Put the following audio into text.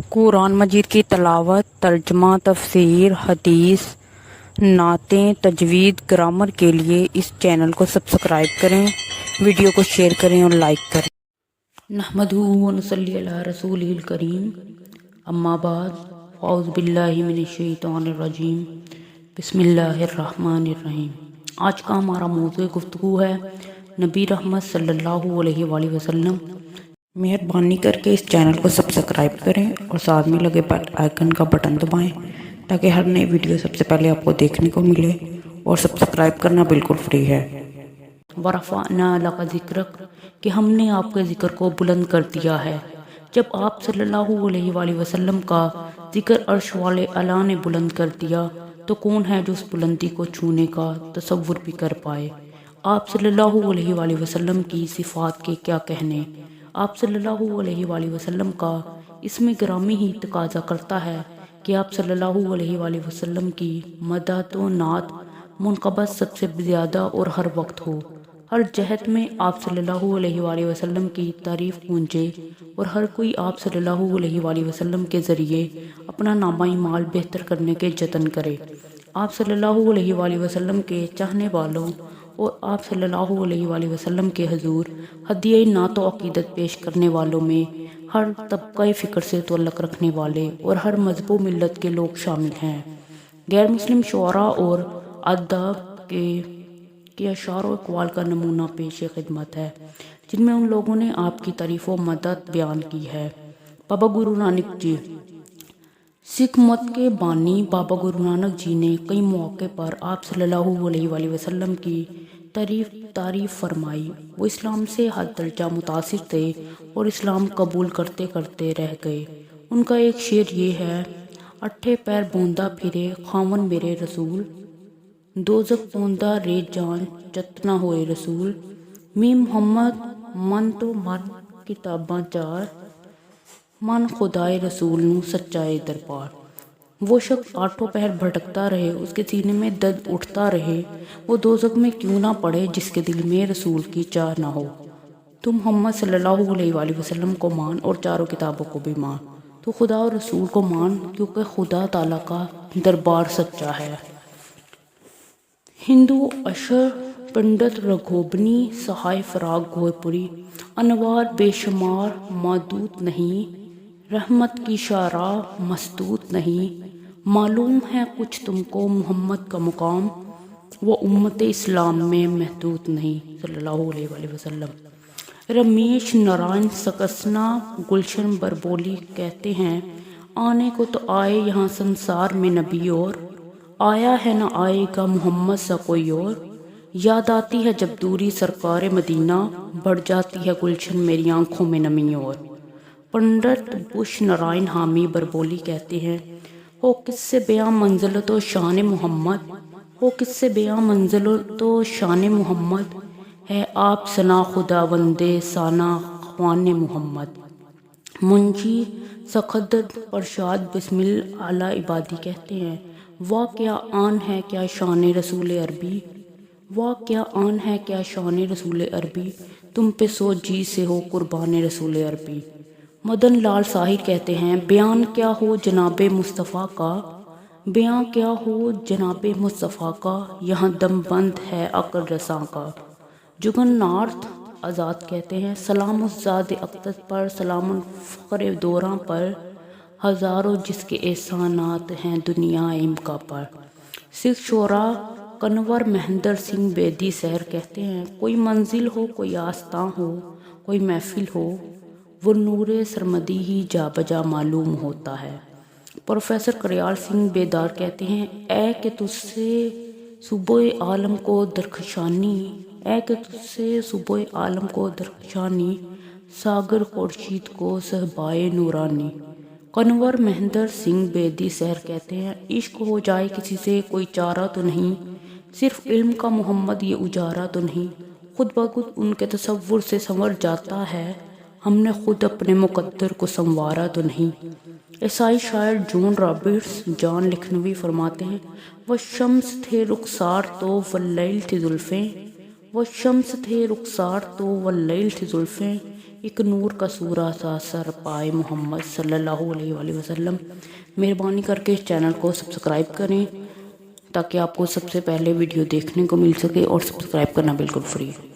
قرآن مجید کی تلاوت، ترجمہ، تفسیر، حدیث، نعتیں، تجوید، گرامر کے لیے اس چینل کو سبسکرائب کریں، ویڈیو کو شیئر کریں اور لائک کریں۔ نحمدہ و نصلی علی رسولہ الکریم، اما بعد، اعوذ باللہ من الشیطان الرجیم، بسم اللہ الرحمن الرحیم۔ آج کا ہمارا موضوع گفتگو ہے نبی رحمت صلی اللہ علیہ وآلہ وسلم۔ مہربانی کر کے اس چینل کو سبسکرائب کریں اور ساتھ میں لگے بیل آئیکن کا بٹن دبائیں تاکہ ہر نئی ویڈیو سب سے پہلے آپ کو دیکھنے کو ملے، اور سبسکرائب کرنا بالکل فری ہے۔ وَرَفَعْنَا لَكَ ذِكْرَكَ، کہ ہم نے آپ کے ذکر کو بلند کر دیا ہے۔ جب آپ صلی اللہ علیہ وآلہ وسلم کا ذکر عرش والے اعلیٰ نے بلند کر دیا تو کون ہے جو اس بلندی کو چھونے کا تصور بھی کر پائے۔ آپ صلی اللہ علیہ وآلہ وسلم کی صفات کے کیا کہنے۔ آپ صلی اللہ علیہ وآلہ وسلم کا اسم گرامی ہی تقاضا کرتا ہے کہ آپ صلی اللہ علیہ وآلہ وسلم کی مدح و نعت منقبت سب سے زیادہ اور ہر وقت ہو۔ ہر جہت میں آپ صلی اللہ علیہ وآلہ وسلم کی تعریف گونجے اور ہر کوئی آپ صلی اللہ علیہ وآلہ وسلم کے ذریعے اپنا نامہ اعمال بہتر کرنے کے جتن کرے۔ آپ صلی اللہ علیہ وآلہ وسلم کے چاہنے والوں اور آپ صلی اللہ علیہ وآلہ وسلم کے حضور ہدیہ نعت و عقیدت پیش کرنے والوں میں ہر طبقہ فکر سے تعلق رکھنے والے اور ہر مذہب و ملت کے لوگ شامل ہیں۔ غیر مسلم شعراء اور اداب کے اشعار و اقوال کا نمونہ پیش خدمت ہے جن میں ان لوگوں نے آپ کی تعریف و مدح بیان کی ہے۔ بابا گرو نانک جی۔ سکھ مت کے بانی بابا گرو نانک جی نے کئی مواقع پر آپ صلی اللہ علیہ وآلہ وسلم کی تعریف فرمائی۔ وہ اسلام سے حد درجہ متاثر تھے اور اسلام قبول کرتے کرتے رہ گئے۔ ان کا ایک شعر یہ ہے: اٹھے پیر بوندا پھرے خاون میرے رسول، دوزخ پوندا رے جان چتنا ہوئے رسول، می محمد من تو من کتاباں چار، من خدائے رسول نو سچائے دربار۔ وہ شخص آٹھوں پہر بھٹکتا رہے، اس کے سینے میں درد اٹھتا رہے، وہ دوزخ میں کیوں نہ پڑے جس کے دل میں رسول کی چاہ نہ ہو۔ تو محمد صلی اللہ علیہ وآلہ وسلم کو مان اور چاروں کتابوں کو بھی مان۔ تو خدا اور رسول کو مان کیونکہ خدا تعالیٰ کا دربار سچا ہے۔ ہندو اشر پنڈت رگھوبنی سہائے فراق گور پوری، انوار بے شمار معدود نہیں، رحمت کی شاہراہ مسدود نہیں۔ معلوم ہے کچھ تم کو محمد کا مقام، وہ امت اسلام میں محدود نہیں، صلی اللہ علیہ وآلہ وسلم۔ رمیش نارائن سکسنا گلشن بربولی کہتے ہیں: آنے کو تو آئے یہاں سنسار میں نبی، اور آیا ہے نہ آئے گا محمد سا کوئی اور۔ یاد آتی ہے جب دوری سرکار مدینہ، بڑھ جاتی ہے گلشن میری آنکھوں میں نمی اور۔ پنڈت بش نارائن حامی بربولی کہتے ہیں: ہو کس سے بیاں منزلت و شان محمد، ہو کس سے بیاں منزلت و شان محمد، ہے آپ ثنا خداوندِ ثنا خوان محمد۔ منشی سخدر پرشاد بسمل اعلیٰ عبادی کہتے ہیں: واہ کیا آن ہے کیا شان رسول عربی، واہ کیا آن ہے کیا شان رسول عربی، تم پہ سو جی سے ہو قربان رسول عربی۔ مدن لال ساحر کہتے ہیں: بیان کیا ہو جناب مصطفیٰ کا، بیان کیا ہو جناب مصطفیٰ کا، یہاں دم بند ہے عقل رساں کا۔ جگن ناتھ آزاد کہتے ہیں: سلام الذات اقدس پر، سلام الفخر دوراں پر، ہزاروں جس کے احسانات ہیں دنیا امکا پر۔ سکھ شعراء کنور مہندر سنگھ بیدی سحر کہتے ہیں: کوئی منزل ہو کوئی آستاں ہو کوئی محفل ہو، وہ نور سرمدی ہی جا بجا معلوم ہوتا ہے۔ پروفیسر کریال سنگھ بیدار کہتے ہیں: اے کہ تجھ سے صبح عالم کو درخشانی، اے کہ تجھ سے صبح عالم کو درخشانی، ساگر خورشید کو صحبائے نورانی۔ کنور مہندر سنگھ بیدی سحر کہتے ہیں: عشق ہو جائے کسی سے کوئی چارہ تو نہیں، صرف علم کا محمد یہ اجارہ تو نہیں، خود بخود ان کے تصور سے سنور جاتا ہے، ہم نے خود اپنے مقدر کو سنوارا تو نہیں۔ عیسائی شاعر جون رابرٹس جان لکھنوی فرماتے ہیں: وہ شمس تھے رخسار تو واللیل تھی زلفیں، وہ شمس تھے رخسار تو واللیل تھی زلفیں، ایک نور کا سورہ سا سر پائے محمد صلی اللہ علیہ وآلہ وسلم۔ مہربانی کر کے اس چینل کو سبسکرائب کریں تاکہ آپ کو سب سے پہلے ویڈیو دیکھنے کو مل سکے، اور سبسکرائب کرنا بالکل فری ہے۔